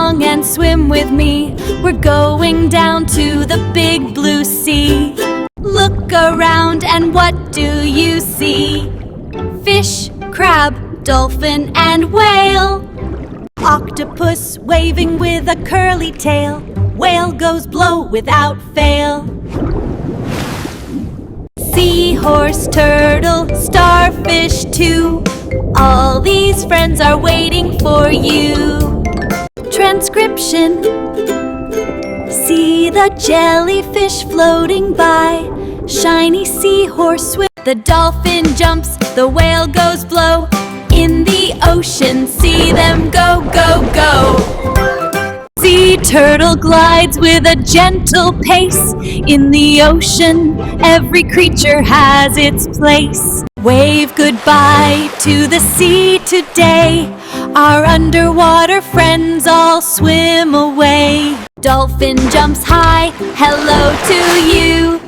along and swim with me. We're going down to the big blue sea. Look around and what do you see? Fish, crab, dolphin and whale. Octopus waving with a curly tail. Whale goes blow without fail. Seahorse, turtle, starfish too. All these friends are waiting for you. Transcription. See the jellyfish floating by. Shiny seahorse swim. The dolphin jumps, the whale goes blow. In the ocean, see them go, go, go. Sea turtle glides with a gentle pace. In the ocean, every creature has its place. Wave goodbye to the sea today. Our underwater friends all swim away. Dolphin jumps high, hello to you.